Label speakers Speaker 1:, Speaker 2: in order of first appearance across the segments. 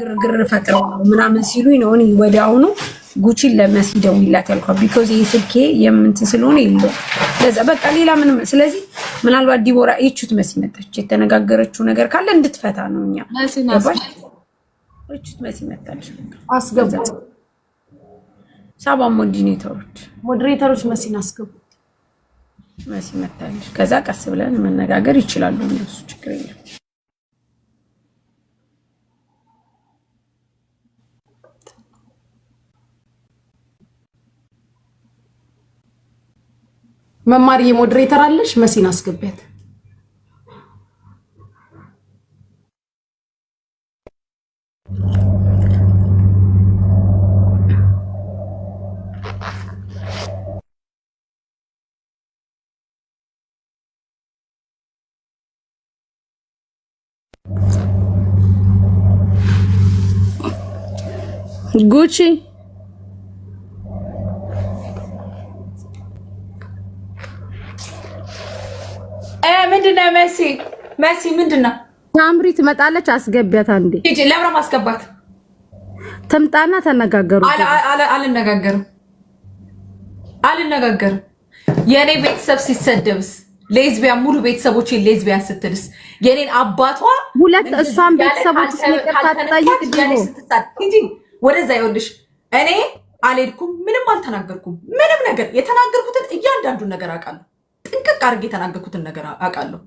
Speaker 1: ግርግር ፈጥረው ምናምን ሲሉኝ ነው እኔ ወዲያውኑ ጉቺን ለመሲ ደውይላት ያልኳት ቢኮዝ ይሄ ስልኬ የምንትን ስለሆነ የለው ለዛ በቃ ሌላ ምንም። ስለዚህ ምናልባት ዲቦራ እቹት መሲ መጣች የተነጋገረችው ነገር ካለ እንድትፈታ ነው። እኛ እቹት መሲ መጣች
Speaker 2: አስገቡ።
Speaker 1: ሳባ ሞዴሬተሮች
Speaker 2: መሲን አስገቡ።
Speaker 1: መሲ መጣች። ከዛ ቀስ ብለን መነጋገር ይችላሉ እነሱ ችግር የለም።
Speaker 2: መማር የሞዴሬተር አለሽ መሲን አስገቢያት።
Speaker 3: ጉቺ
Speaker 4: ምንድነው? መሲ ምንድነው?
Speaker 3: ታምሪ ትመጣለች። አስገቢያት አንዴ።
Speaker 4: እጂ ለብራ ማስገባት
Speaker 3: ትምጣና ተነጋገሩ።
Speaker 4: አልነጋገርም። የኔ ቤተሰብ ሲሰደብስ ሌዝቢያን ሙሉ ቤተሰቦቼ ሌዝቢያን ስትልስ የኔን አባቷ
Speaker 3: ሁለት እሷን ቤተሰቦች ይቅርታ ትጠይቅ ዲቦ
Speaker 4: እንጂ ወደዛ ይወልሽ። እኔ አልሄድኩም፣ ምንም አልተናገርኩም። ምንም ነገር የተናገርኩትን እያንዳንዱን ነገር አውቃለሁ። ጥንቅቅ አድርጌ የተናገርኩትን ነገር አውቃለሁ።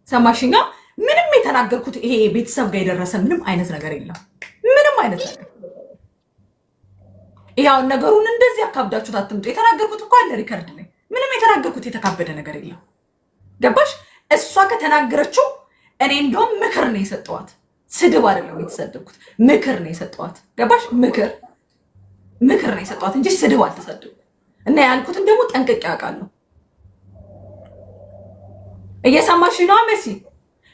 Speaker 4: ሰማሽኛ? ምንም የተናገርኩት ይሄ ቤተሰብ ጋር የደረሰ ምንም አይነት ነገር የለም። ምንም አይነት ነገር ይሄው ነገሩን እንደዚህ አካብዳችሁት አትምጡ። የተናገርኩት እኮ አለ ሪከርድ ላይ። ምንም የተናገርኩት የተካበደ ነገር የለም። ገባሽ? እሷ ከተናገረችው እኔ እንደውም ምክር ነው የሰጠዋት። ስድብ አይደለም የተሰደብኩት፣ ምክር ነው የሰጠዋት። ገባሽ? ምክር ነው የሰጠዋት እንጂ ስድብ አልተሰደብኩም። እና ያልኩትን ደግሞ ጠንቅቄ አውቃለሁ። እየሰማሽ ነው መሲ?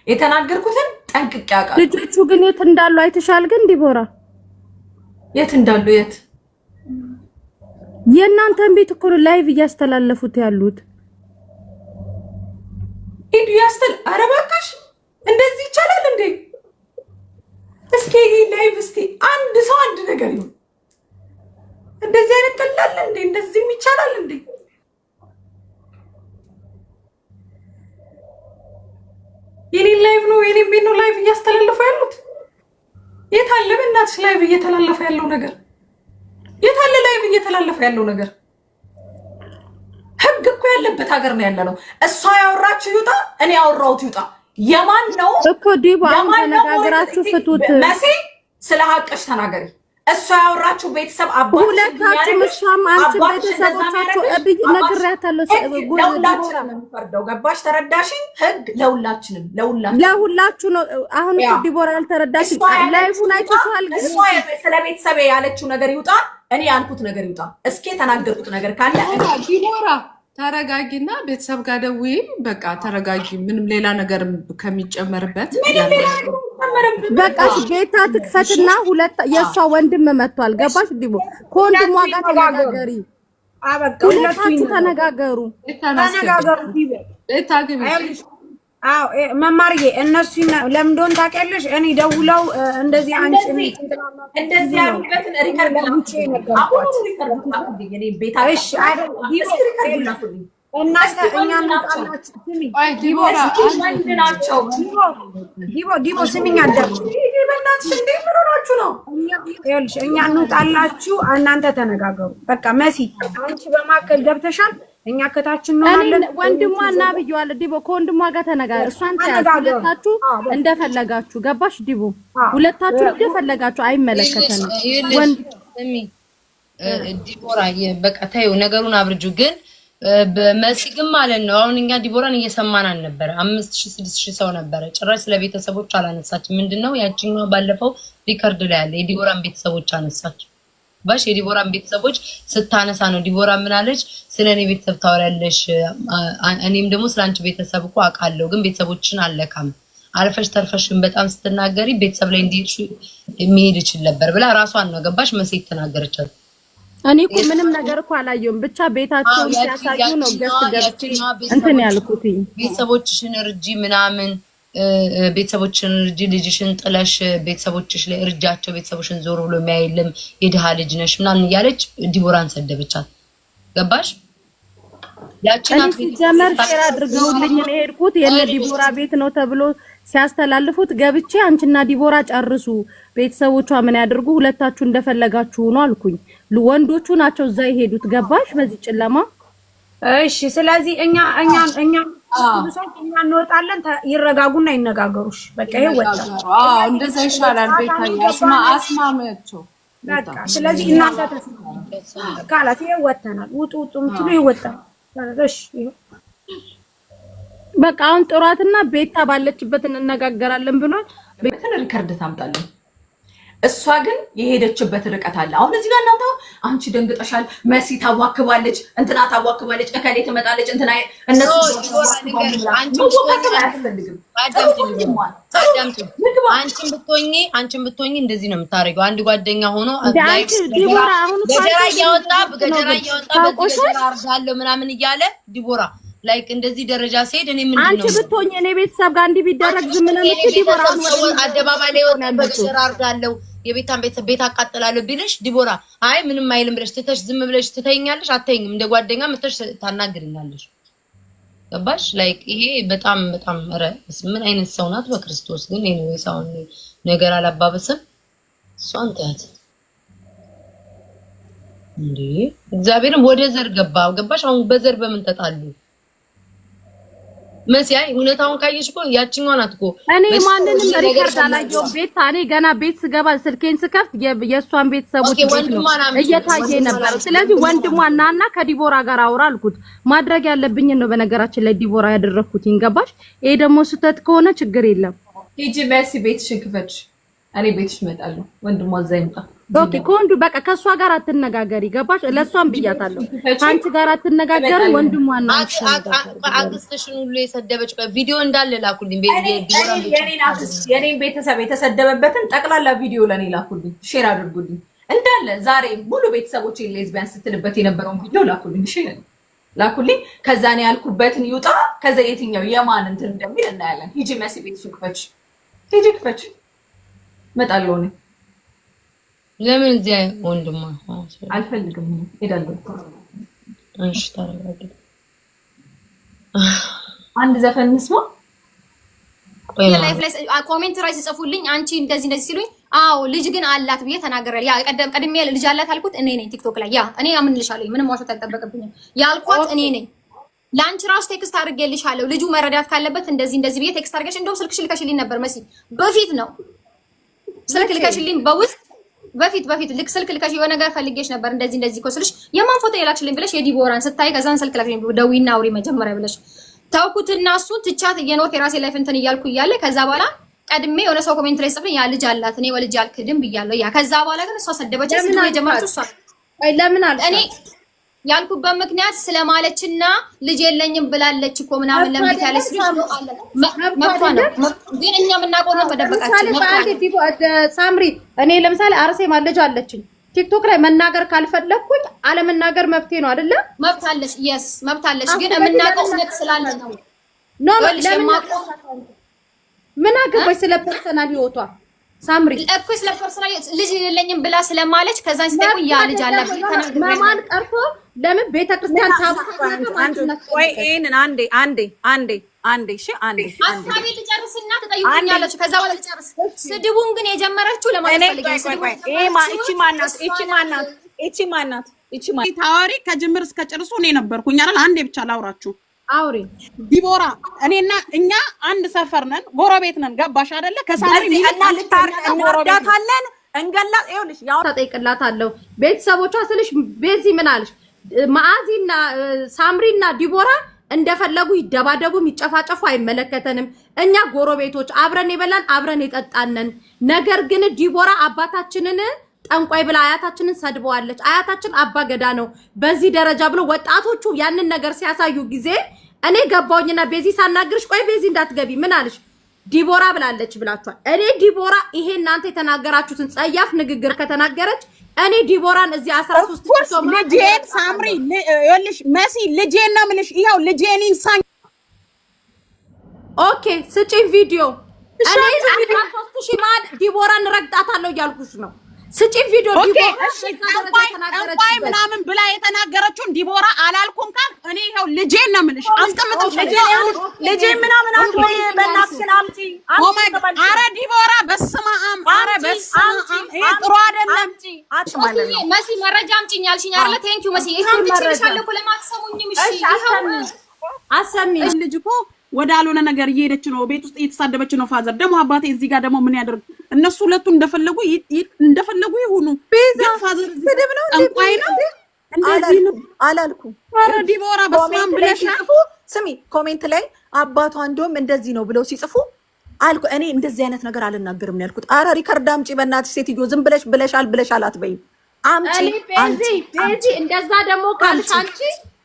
Speaker 4: የተናገርኩትን ጠንቅቄ አውቃለሁ።
Speaker 3: ልጆቹ ግን የት እንዳሉ አይተሻል? ግን ዲቦራ
Speaker 4: የት እንዳሉ
Speaker 3: የእናንተን ቤት እኮ ላይቭ እያስተላለፉት ያሉት።
Speaker 4: ሂዱ ኧረ እባክሽ እንደዚህ ይቻላል እንዴ? እስኪ ላይቭ እስቲ አንድ ሰው አንድ ነገር ይሁን። እንደዚህ አይነት ቀላል እንዴ? እንደዚህም ይቻላል እንዴ? የኔን ላይቭ ነው የኔን ቤት ነው ላይቭ እያስተላለፉ ያሉት። የት አለ በእናትሽ ላይቭ እየተላለፈ ያለው ነገር? የት አለ ላይቭ እየተላለፈ ያለው ነገር? ህግ እኮ ያለበት ሀገር ነው ያለነው። እሷ ያወራችሁ ይውጣ፣ እኔ ያወራሁት ይውጣ። የማን ነው
Speaker 3: እኮ ዲቦ ተነጋግራችሁ ፍቱት።
Speaker 4: መሲ ስለ ሀቅሽ ተናገሪ። እሷ ያወራችሁ ቤተሰብ አባቱ
Speaker 3: ሁለታችሁ ምሻም አንቺ ቤተሰቦቻችሁ እብይ ነግሬያታለሁ።
Speaker 4: ለሁላችንም የምፈርደው ገባሽ? ተረዳሽኝ? ህግ ለሁላችንም
Speaker 3: ለሁላችሁ ነው። አሁን ዲቦራ ያልተረዳሽኝ ላይፉን አይተሻል።
Speaker 4: እሷ ስለ ቤተሰብ ያለችው ነገር ይውጣ፣ እኔ ያልኩት ነገር ይውጣ። እስኪ የተናገርኩት ነገር ካለ
Speaker 5: ዲቦራ ተረጋጊና ቤተሰብ ጋር ደውይም። በቃ ተረጋጊ። ምንም ሌላ ነገር ከሚጨመርበት
Speaker 3: በቃ ቤታ ትክፈትና ሁለት የሷ ወንድም መጥቷል። ገባሽ ዲቦ? ከወንድሟ ጋር ተነጋገሪ። ሁለታችሁ ተነጋገሩ።
Speaker 5: ቤታ ግቢ።
Speaker 1: አዎ መማርዬ እነሱ ለምን እንደሆነ ታውቂያለሽ? እኔ ደውለው እንደዚህ አንቺ
Speaker 4: እንደዚህ ያሉበትን ሪከርድ
Speaker 1: ዲቦ ስሚኝ አዳምጪ። እኛ እንውጣላችሁ፣ እናንተ ተነጋገሩ። በቃ መሲ አንቺ በማከል ገብተሻል። እኛ ከታችን ነው ማለት
Speaker 3: ወንድሟ እና ብየዋለሁ። ዲቦ ከወንድሟ ጋር ተነጋገሩ። እሷን ሁለታችሁ እንደፈለጋችሁ። ገባሽ ዲቦ? ሁለታችሁ እንደፈለጋችሁ አይመለከተንም።
Speaker 6: ዲቦራ በቃ ታዩ ነገሩን አብርጁ። ግን በመሲ ግን ማለት ነው አሁን እኛ ዲቦራን እየሰማን አልነበረ። 5000 6000 ሰው ነበረ። ጭራሽ ስለ ቤተሰቦች አላነሳች። ምንድነው ያቺኛው ባለፈው ሪከርድ ላይ ያለ የዲቦራን ቤተሰቦች አነሳች። ባሽ የዲቦራን ቤተሰቦች ስታነሳ ነው ዲቦራ ምን አለች? ስለኔ ቤተሰብ ታወራለሽ፣ እኔም ደግሞ ስላንቺ ቤተሰብ እኮ አውቃለሁ፣ ግን ቤተሰቦችን አለካም አልፈሽ ተርፈሽን በጣም ስትናገሪ ቤተሰብ ላይ እንዲህ የሚሄድ ይችላል ነበር ብላ ራሷን ነው ገባሽ መሴት ተናገረቻት።
Speaker 3: እኔ እኮ ምንም ነገር እኮ አላየሁም። ብቻ ቤታቸውን ሲያሳዩ ነው ገስት ገብቼ እንትን ያልኩት።
Speaker 6: ቤተሰቦችሽን እርጂ ምናምን ቤተሰቦችን ልጅሽን ጥለሽ ቤተሰቦችሽ ላይ እርጃቸው ቤተሰቦችን ዞር ብሎ የሚያይልም የድሃ ልጅ ነሽ ምናምን እያለች ዲቦራን ሰደበቻት። ገባሽ? ያቺና
Speaker 3: ጀመር ሼር አድርገውልኝ ነው የሄድኩት የነ ዲቦራ ቤት ነው ተብሎ ሲያስተላልፉት ገብቼ አንቺና ዲቦራ ጨርሱ ቤተሰቦቿ ምን ያድርጉ ሁለታችሁ እንደፈለጋችሁ ነው አልኩኝ። ወንዶቹ ናቸው እዛ የሄዱት። ገባሽ? በዚህ ጨለማ
Speaker 1: እሺ። ስለዚህ እኛ እንወጣለን። ይረጋጉና ይነጋገሩሽ። በቃ ይሄ ወጣ።
Speaker 5: እንደዛ ይሻላል። ቤታዬ አስማማቸው
Speaker 1: በቃ። ስለዚህ እናንተ ተስማሙ ካላት ይሄ ወጣናል። ውጡ ምትሉ ይሄ ወጣ። እሺ
Speaker 3: በቃ አሁን ጥሯትና ቤታ ባለችበት እንነጋገራለን ብሏል።
Speaker 4: ቤትን ሪከርድ ታምጣለን። እሷ ግን የሄደችበት ርቀት አለ። አሁን እዚህ ጋር እናንተ አንቺ ደንግጠሻል፣ መሲ ታዋክባለች፣ እንትና ታዋክባለች፣ እከሌ ትመጣለች፣ እንትና እነሱ
Speaker 6: አንቺን ብትሆኚ እንደዚህ ነው የምታደርገው። አንድ ጓደኛ ሆኖ
Speaker 3: ዲቦራ አሁን
Speaker 6: ገጀራ እያወጣ በገጀራ አርጋለሁ ምናምን እያለ ዲቦራ ላይክ እንደዚህ ደረጃ ሲሄድ እኔ ምንድነው
Speaker 3: አንቺ ብትሆኚ እኔ ቤተሰብ ጋር እንዲህ ቢደረግ ዝም ነው ዲቦራ
Speaker 6: አደባባይ ላይ ወጣ በገጀራ አርጋለሁ የቤታን ቤት አቃጥላለሁ ቢልሽ ዲቦራ አይ ምንም አይልም ብለሽ ትተሽ ዝም ብለሽ ትተኛለሽ። አትተኝም። እንደ ጓደኛ መተሽ ታናግሪኛለሽ። ገባሽ? ላይክ ይሄ በጣም ምን አይነት ሰው ናት በክርስቶስ ግን ኤኒዌይስ አሁን ነገር አላባበሰም። እሷን ታያት እንዴ እግዚአብሔርም ወደ ዘር ገባሽ? አሁን በዘር በምን ተጣሉ? መሲያይ ሁኔታውን ካየሽ እኮ ያቺኛዋ ናት እኮ።
Speaker 3: እኔ ማንንም ሪከርድ አላየሁም። ቤት እኔ ገና ቤት ስገባ ስልኬን ስከፍት የእሷን ቤተሰቦች ቤት ነው እየታየ ነበር። ስለዚህ ወንድሟ ናና ከዲቦራ ጋር አውራ አልኩት። ማድረግ ያለብኝ ነው በነገራችን ላይ ዲቦራ ያደረኩት ይንገባሽ። ይሄ ደግሞ ስህተት ከሆነ ችግር የለም።
Speaker 4: ሂጂ መሲ ቤትሽን ክፈች። እኔ ቤትሽ እመጣለሁ። ወንድሟ እዛ ይምጣ።
Speaker 3: ኦኬ ከወንዱ በቃ ከሷ ጋር አትነጋገሪ። ገባሽ? ለሷም ብያታለሁ። አንቺ ጋር አትነጋገሪ። ወንድሟና
Speaker 6: አክስትሽን ሁሉ የሰደበች ቪዲዮ እንዳለ ላኩልኝ።
Speaker 4: የኔን ቤተሰብ የተሰደበበትን ጠቅላላ ቪዲዮ ለኔ ላኩልኝ፣ ሼር አድርጉልኝ እንዳለ። ዛሬ ሙሉ ቤተሰቦቼን ሌዝቢያን ስትልበት የነበረውን ቪዲዮ ላኩልኝ፣ ሼር ላኩልኝ። ከዛ ነው ያልኩበትን ይውጣ። ከዛ የትኛው የማን እንትን እንደሚል እናያለን። ሂጂ መሲ ቤትሽን ክፈች። ሂጂ ክፈች። እመጣለሁ እኔ
Speaker 6: ለምን እዚያ ወንድማ
Speaker 4: አልፈልግም ሄዳለሁ።
Speaker 6: እሺ ታረጋግጥ።
Speaker 2: አንድ ዘፈን እንስማ።
Speaker 7: ላይፍ ላይ ኮሜንት ላይ ጽፉልኝ አንቺ እንደዚህ ሲሉኝ አዎ ልጅ ግን አላት ብዬ ተናገራለሁ። ያ ቀድሜ ልጅ አላት አልኩት እኔ ነኝ። ቲክቶክ ላይ ያ እኔ አምንልሻለሁ። ምንም ዋሽት አይጠበቅብኝም ያልኳት እኔ ነኝ። ላንቺ ራስ ቴክስት አድርጌልሻለሁ። ልጁ መረዳት ካለበት እንደዚህ ብዬ ቴክስት አድርጌሽ እንደውም ስልክሽ ልከሽልኝ ነበር መሲ። በፊት ነው ስልክ ልከሽልኝ በውስጥ በፊት ልክ ስልክ ልከሽ የሆነ ነገር ፈልጌሽ ነበር እንደዚህ ኮስልሽ የማን ፎቶ የላክሽልኝ ብለሽ የዲቦራን ስታይ ከዛን ስልክ ለከኝ ደዊና አውሪ መጀመሪያ ብለሽ ታውኩትና እሱን ትቻት የኖር የራሴ ላይፍ እንትን እያልኩ እያለ ከዛ በኋላ ቀድሜ የሆነ ሰው ኮሜንት ላይ ጽፈኝ ያ ልጅ አላት እኔ ወልጅ አልክድም ብያለሁ። ያ ከዛ በኋላ ግን እሷ ሰደበች። ስለ የጀመረችው እሷ
Speaker 3: ለምን አለ
Speaker 7: እኔ ያልኩበት ምክንያት ስለማለችና ልጅ የለኝም ብላለች እኮ ምናምን ለምን ያለች መብቷ ነው። ግን እኛ የምናውቀው ነው ተደበቃችን።
Speaker 3: ሳምሪ እኔ ለምሳሌ አርሴ ማለጅ አለችኝ ቲክቶክ ላይ መናገር ካልፈለኩኝ አለመናገር መብቴ ነው አይደለ?
Speaker 7: መብታለሽ yes መብታለሽ። ግን የምናውቀው ስለት ስላለ ነው።
Speaker 3: ምን አገባሽ ስለ ፐርሰናል ህይወቷ ሳምሪ
Speaker 7: እኮ ስለ ፐርሰናል ልጅ የለኝም ብላ ስለማለች ከዛን ሲጠቁ ያ ልጅ አላት
Speaker 3: ማማን ቀርቶ ለምን ቤተክርስቲያን
Speaker 4: ወይ ይሄንን አንዴ እሺ
Speaker 7: ሀሳቤ ልጨርስና ትጠይቁኛለች። ከዛ በኋላ ልጨርስ። ስድቡን ግን የጀመረችው ለማለት ፈልጌ
Speaker 4: እቺ ማናት
Speaker 2: ታዋሪ ከጅምር እስከ ጨርሶ እኔ ነበርኩኝ አይደል? አንዴ ብቻ ላውራችሁ።
Speaker 3: አውሪ
Speaker 2: ዲቦራ እኔና እኛ አንድ ሰፈር ነን፣ ጎረቤት ነን። ገባሽ አይደለ? ከሳምሪ
Speaker 4: እንወዳታለን እንገላ ይኸውልሽ ያው
Speaker 3: ተጠይቅላታለሁ። ቤተሰቦቿ ስልሽ ቤዚ ምን አለሽ? ማአዚና ሳምሪና ዲቦራ እንደፈለጉ ይደባደቡ ይጨፋጨፉ አይመለከተንም። እኛ ጎረቤቶች አብረን የበላን አብረን የጠጣነን። ነገር ግን ዲቦራ አባታችንን ጠንቋይ ብላ አያታችንን ሰድበዋለች። አያታችን አባ ገዳ ነው በዚህ ደረጃ ብሎ ወጣቶቹ ያንን ነገር ሲያሳዩ ጊዜ እኔ ገባውኝና ቤዚ ሳናግርሽ ቆይ ቤዚ እንዳትገቢ ምን አለሽ? ዲቦራ ብላለች ብላችኋል። እኔ ዲቦራ ይሄ እናንተ የተናገራችሁትን ጸያፍ ንግግር ከተናገረች እኔ ዲቦራን እዚህ 13 ኪሎ
Speaker 2: ልጄን ሳምሪ ይኸውልሽ መሲ ልጄን ነው የምልሽ። ይኸው ልጄን ኢንሳን
Speaker 3: ኦኬ ስጪኝ ቪዲዮ። እኔ 13000 ማል ዲቦራን ረግጣታለሁ እያልኩሽ ነው። ስጪኝ ቪዲዮ።
Speaker 2: ጠንቋይ ምናምን ብላ የተናገረችውን ዲቦራ አላልኩም ካል እኔ ይኸው ልጄን ነው የምልሽ። አስቀምጥሽ
Speaker 4: ልጄን ምናምን አትበይ በእናትሽ አምጪ።
Speaker 2: ኧረ ዲቦራ በስመ አብ፣ ኧረ በስመ አብ፣ ይሄ ጥሩ አይደለም።
Speaker 7: መሲ መረጃ አምጪኝ አልሽኝ አይደለ? ቴንኪው መሲ። ይሄን ብቻ እኮ ለማትሰሙኝም እሺ። ይሄው
Speaker 3: አሰሚ
Speaker 2: ልጅ እኮ ወደ አልሆነ ነገር እየሄደች ነው። ቤት ውስጥ እየተሳደበች ነው። ፋዘር ደግሞ አባቴ እዚህ ጋር ደግሞ ምን ያደርግ? እነሱ ሁለቱ እንደፈለጉ ይሁኑ። ፋዘር ስድብ ነው ጠንቋይ ነው እንደዚህ ነው
Speaker 4: አላልኩም።
Speaker 2: ኧረ ዲቦራ በስማም ብለሽ
Speaker 4: ስሚ፣ ኮሜንት ላይ አባቷ እንደውም እንደዚህ ነው ብለው ሲጽፉ አልኩ። እኔ እንደዚህ አይነት ነገር አልናገርም ነው ያልኩት። ኧረ ሪከርድ አምጪ በእናትሽ ሴትዮ። ዝም ብለሽ ብለሻል አትበይም። አምጪ
Speaker 3: ቤዚ። እንደዛ ደግሞ ካልሽ አንቺ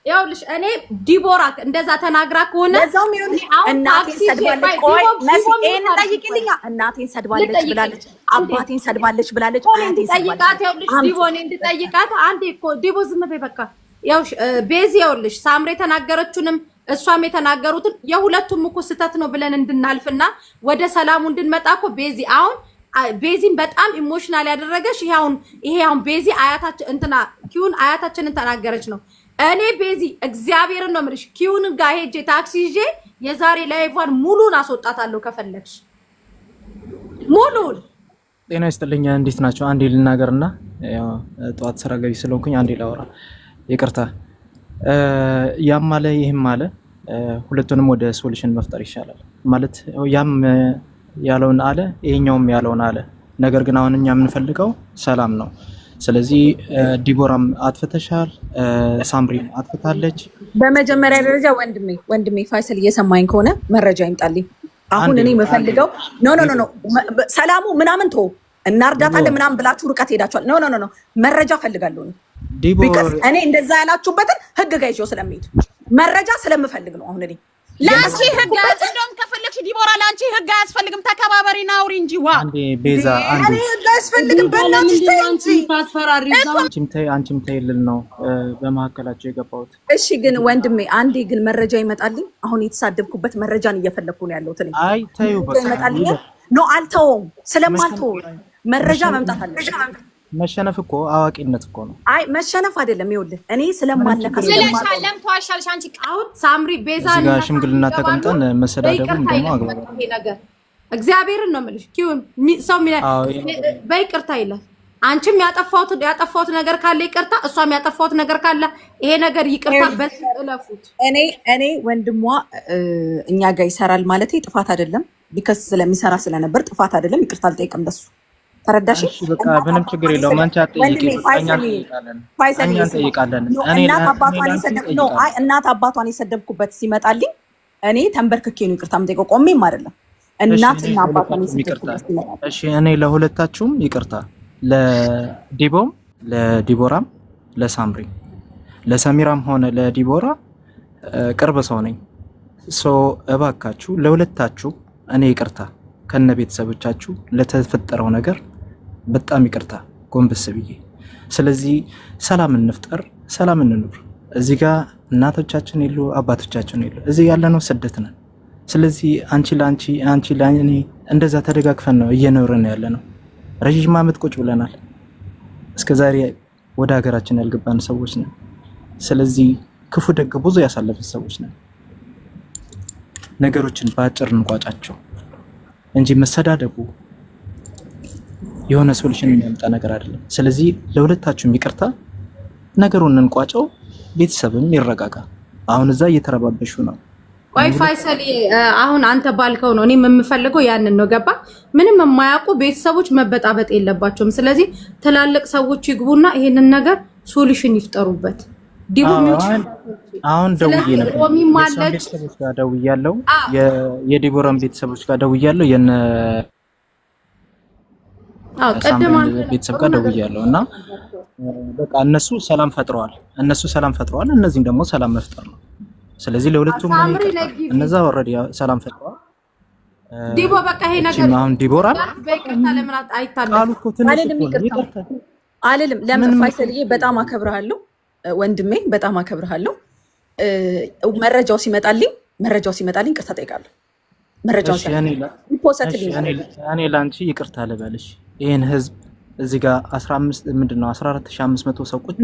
Speaker 3: ይኸውልሽ እኔ ዲቦራ እንደዛ ተናግራ ከሆነ
Speaker 4: ለዛውም ይኸውልሽ እናቴን ሰድባለች። ቆይ መሲ እኔን ጠይቂልኛ። እናቴን ሰድባለች ብላለች፣ አባቴን ሰድባለች ብላለች።
Speaker 3: አያቴን ሰድባለች። ይኸውልሽ ዲቦኔ እንድጠይቃት አንዴ እኮ ዲቦ ዝም በይ በቃ። ይኸውልሽ ቤዚ ይኸውልሽ ሳምሬ የተናገረችውንም እሷም የተናገሩትን የሁለቱም እኮ ስህተት ነው ብለን እንድናልፍና ወደ ሰላሙ እንድንመጣ እኮ ቤዚ አሁን ቤዚን በጣም ኢሞሽናል ያደረገሽ ይሄ አሁን ቤዚ አያታችን እንትና ኪዩን አያታችንን ተናገረች ነው። እኔ ቤዚ እግዚአብሔርን ነው የምልሽ። ኪዩን ጋር ሄጄ ታክሲ ይዤ የዛሬ ላይቫን ሙሉን አስወጣታለሁ ከፈለግሽ ሙሉን።
Speaker 8: ጤና ይስጥልኝ። እንዴት ናቸው? አንዴ ልናገርና ያው ጠዋት ስራ ገቢ ስለሆንኩኝ አንዴ ላወራ። ይቅርታ። ያም አለ ይሄም አለ፣ ሁለቱንም ወደ ሶሉሽን መፍጠር ይሻላል ማለት ያም ያለውን አለ ይሄኛውም ያለውን አለ። ነገር ግን አሁን እኛ የምንፈልገው ሰላም ነው። ስለዚህ ዲቦራም አጥፍተሻል፣ ሳምሪም አጥፍታለች።
Speaker 4: በመጀመሪያ ደረጃ ወንድሜ ፋይሰል እየሰማኝ ከሆነ መረጃ ይምጣልኝ። አሁን እኔ የምፈልገው ኖ ሰላሙ ምናምን ተው እናርዳታለን ምናምን ብላችሁ ርቀት ሄዳችኋል። ኖ መረጃ ፈልጋለሁ ነው ቢካዝ እኔ እንደዛ ያላችሁበትን ህግ ጋር ይዤው ስለምሄድ መረጃ ስለምፈልግ ነው። አሁን እኔ
Speaker 2: ላንቺ ህግ እንደውም ከፈለግሽ ዲቦራ ላንቺ ህግ አያስፈልግም። ተከባበሪና አውሪ እንጂ ዋ
Speaker 8: አንዴ ቤዛ አንዴ
Speaker 4: ህግ አያስፈልግም። በእናትሽ ተይ እንጂ
Speaker 8: አንቺም ተይ ልል ነው በመሀከላቸው የገባሁት።
Speaker 4: እሺ ግን ወንድሜ አንዴ ግን መረጃ ይመጣልኝ። አሁን የተሳደብኩበት መረጃን እየፈለግኩ ነው ያለሁት እኔ።
Speaker 8: አይ ተይው በቃ
Speaker 4: ይመጣልኝ። ኖ አልተውም፣ ስለማልተው መረጃ መምጣት አለበት።
Speaker 8: መሸነፍ እኮ አዋቂነት እኮ ነው።
Speaker 4: አይ መሸነፍ አይደለም። ይኸውልህ እኔ ስለማለካ
Speaker 7: ስለሻለም ተዋሻልሽ አንቺ
Speaker 3: አሁን ሳምሪ ቤዛ
Speaker 8: እዚህ ጋር ሽምግልና ተቀምጠን መሰዳደቡን ደግሞ አግባብ
Speaker 3: ነገር እግዚአብሔርን ነው የምልሽ። ኪዩን ሰው በይቅርታ ይላል። አንቺም ያጠፋሁት ነገር ካለ ይቅርታ፣ እሷም ያጠፋሁት ነገር ካለ ይሄ ነገር ይቅርታ በዚህ እለፉት።
Speaker 4: እኔ ወንድሟ እኛ ጋር ይሰራል ማለት ጥፋት አይደለም። ቢከስ ስለሚሰራ ስለነበር ጥፋት አይደለም። ይቅርታ አልጠይቅም ለሱ። ተረዳሽ?
Speaker 8: በቃ ምንም ችግር የለውም። አንቺ አትጠይቂ፣ እኛ እንጠይቃለን።
Speaker 4: እናት አባቷን የሰደብኩበት ሲመጣልኝ እኔ ተንበርክኬ ነው ይቅርታ የምጠይቀው፣ ቆሜም አይደለም። እናትና አባቷን የሰደብኩበት ሲመጣልኝ
Speaker 8: እሺ፣ እኔ ለሁለታችሁም ይቅርታ፣ ለዲቦም፣ ለዲቦራም፣ ለሳምሪ፣ ለሰሚራም ሆነ ለዲቦራ ቅርብ ሰው ነኝ። እባካችሁ ለሁለታችሁ እኔ ይቅርታ ከነ ቤተሰቦቻችሁ ለተፈጠረው ነገር በጣም ይቅርታ ጎንበስ ብዬ። ስለዚህ ሰላም እንፍጠር፣ ሰላም እንኑር። እዚህ ጋር እናቶቻችን የሉ አባቶቻችን የሉ፣ እዚህ ያለነው ስደት ነን። ስለዚህ አንቺ ለእኔ እንደዛ ተደጋግፈን ነው እየኖርን ያለነው። ረዥም ዓመት ቁጭ ብለናል። እስከዛሬ ወደ ሀገራችን ያልገባን ሰዎች ነን። ስለዚህ ክፉ ደግ ብዙ ያሳለፍን ሰዎች ነን። ነገሮችን በአጭር እንቋጫቸው እንጂ መሰዳደቡ የሆነ ሶሉሽን የሚያመጣ ነገር አይደለም። ስለዚህ ለሁለታችሁም ይቅርታ፣ ነገሩን እንቋጨው፣ ቤተሰብም ይረጋጋ። አሁን እዛ እየተረባበሹ ነው።
Speaker 3: ቆይ ፋይሰል፣ አሁን አንተ ባልከው ነው እኔም የምፈልገው ያንን ነው። ገባ? ምንም የማያውቁ ቤተሰቦች መበጣበጥ የለባቸውም። ስለዚህ ትላልቅ ሰዎች ይግቡና ይሄንን ነገር ሶሉሽን ይፍጠሩበት።
Speaker 8: አሁን ደውዬ ነበር ቤተሰቦች ጋር ደውያለሁ፣ የዲቦራን ቤተሰቦች ጋር ደውያለሁ፣ የነ ቤተሰብ ጋር ደውያለሁ እና በቃ እነሱ ሰላም ፈጥረዋል። እነዚህም ደግሞ ሰላም መፍጠር ነው። ስለዚህ ለሁለቱም እነዛ ኦልሬዲ ሰላም ፈጥረዋል።
Speaker 3: ዲቦ በቃ ይሄ ነገር
Speaker 8: አሁን ዲቦራ
Speaker 3: በይቅርታ ለምራት አይታለም
Speaker 4: አልልም። ለምን ፋይሰልዬ በጣም አከብርሃለሁ ወንድሜ፣ በጣም አከብርሃለሁ። መረጃው ሲመጣልኝ ቅርታ ጠይቃለሁ።
Speaker 9: መረጃውን
Speaker 8: እኔ ላንቺ ይቅርታ ልበልሽ። ይሄን ህዝብ እዚህ ጋር 15 ምንድነው 14500 ሰው ቁጭ